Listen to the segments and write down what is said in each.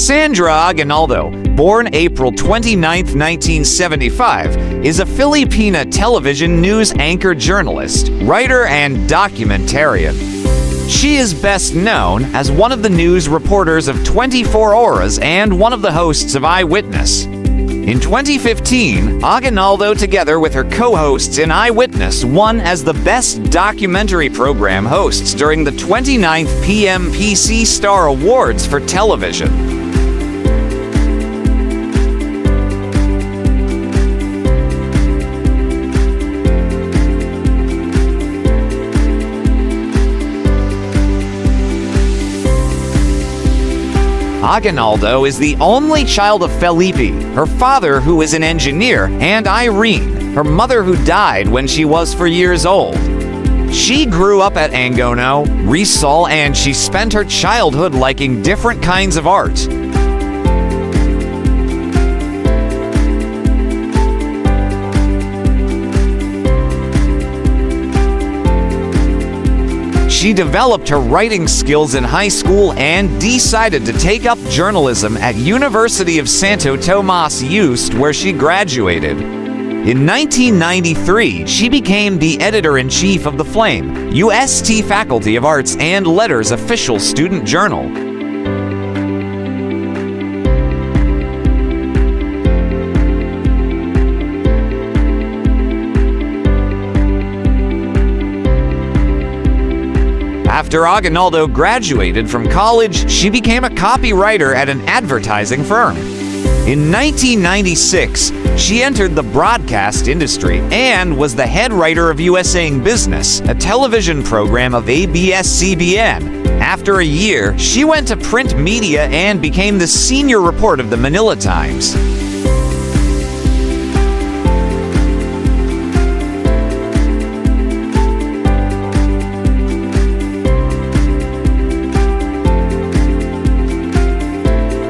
Sandra Aguinaldo, born April 29, 1975, is a Filipina television news anchor journalist, writer, and documentarian. She is best known as one of the news reporters of 24 Horas and one of the hosts of Eyewitness. In 2015, Aguinaldo, together with her co-hosts in Eyewitness, won as the Best Documentary Program hosts during the 29th PMPC Star Awards for television. Aguinaldo is the only child of Felipe, her father who is an engineer, and Irene, her mother who died when she was 4 years old. She grew up at Angono, Rizal, and she spent her childhood liking different kinds of art. She developed her writing skills in high school and decided to take up journalism at University of Santo Tomas Este, where she graduated. In 1993, she became the editor-in-chief of the Flame, UST Faculty of Arts and Letters official student journal. After Aguinaldo graduated from college, she became a copywriter at an advertising firm. In 1996, she entered the broadcast industry and was the head writer of USA in Business, a television program of ABS-CBN. After a year, she went to print media and became the senior reporter of the Manila Times.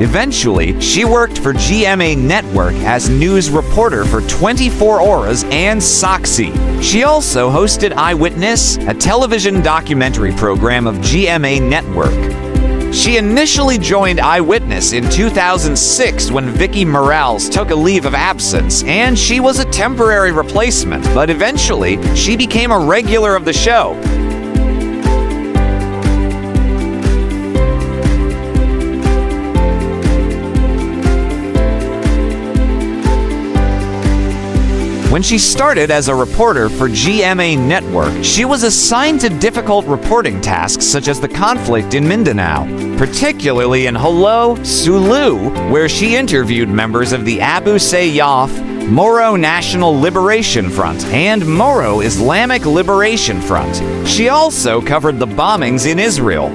Eventually, she worked for GMA Network as news reporter for 24 Horas and Saksi. She also hosted Eyewitness, a television documentary program of GMA Network. She initially joined Eyewitness in 2006 when Vicky Morales took a leave of absence, and she was a temporary replacement, but eventually, she became a regular of the show. When she started as a reporter for GMA Network, she was assigned to difficult reporting tasks such as the conflict in Mindanao, particularly in Jolo, Sulu, where she interviewed members of the Abu Sayyaf, Moro National Liberation Front, and Moro Islamic Liberation Front. She also covered the bombings in Israel.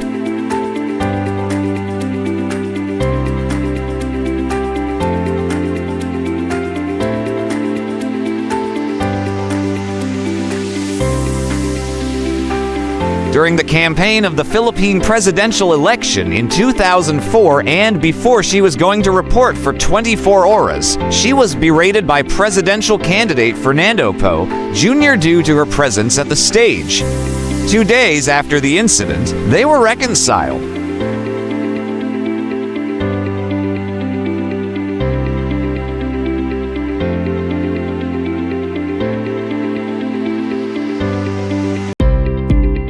During the campaign of the Philippine presidential election in 2004 and before she was going to report for 24 Horas, she was berated by presidential candidate Fernando Poe Jr. due to her presence at the stage. 2 days after the incident, they were reconciled.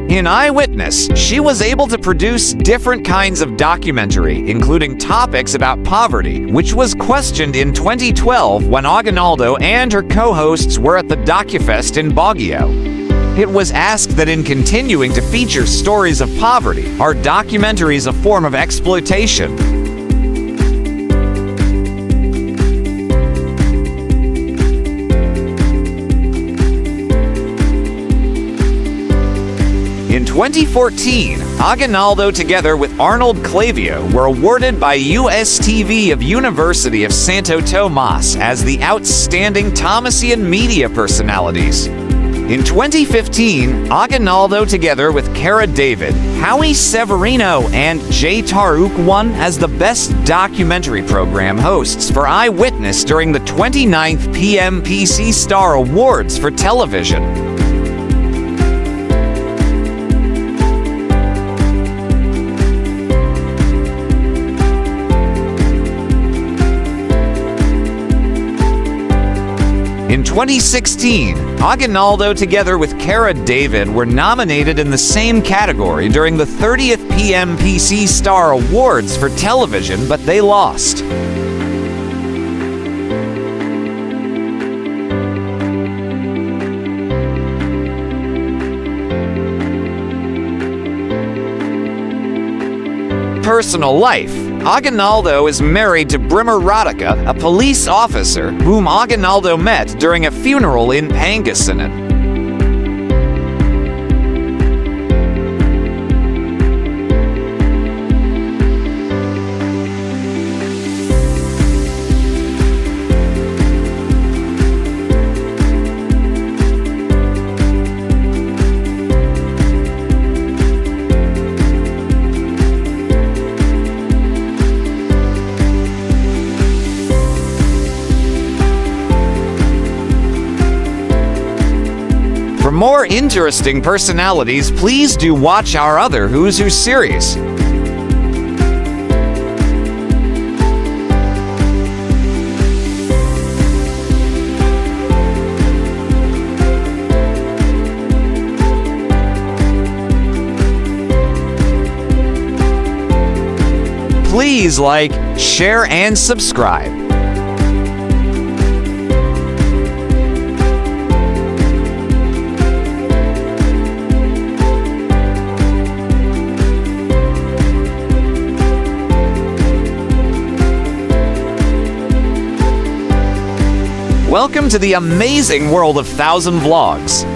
In Eyewitness, she was able to produce different kinds of documentary, including topics about poverty, which was questioned in 2012 when Aguinaldo and her co-hosts were at the DocuFest in Baguio. It was asked that in continuing to feature stories of poverty, are documentaries a form of exploitation? In 2014, Aguinaldo together with Arnold Clavio were awarded by USTV of University of Santo Tomas as the Outstanding Thomasian Media Personalities. In 2015, Aguinaldo together with Cara David, Howie Severino, and Jay Taruk won as the Best Documentary Program hosts for Eyewitness during the 29th PMPC Star Awards for television. 2016, Aguinaldo together with Cara David were nominated in the same category during the 30th PM PC Star Awards for television, but they lost. Personal life. Aguinaldo is married to Brimmer Radica, a police officer whom Aguinaldo met during a funeral in Pangasinan. For more interesting personalities, please do watch our other Who's Who series. Please like, share, and subscribe. Welcome to the amazing world of 1,000 Vlogs.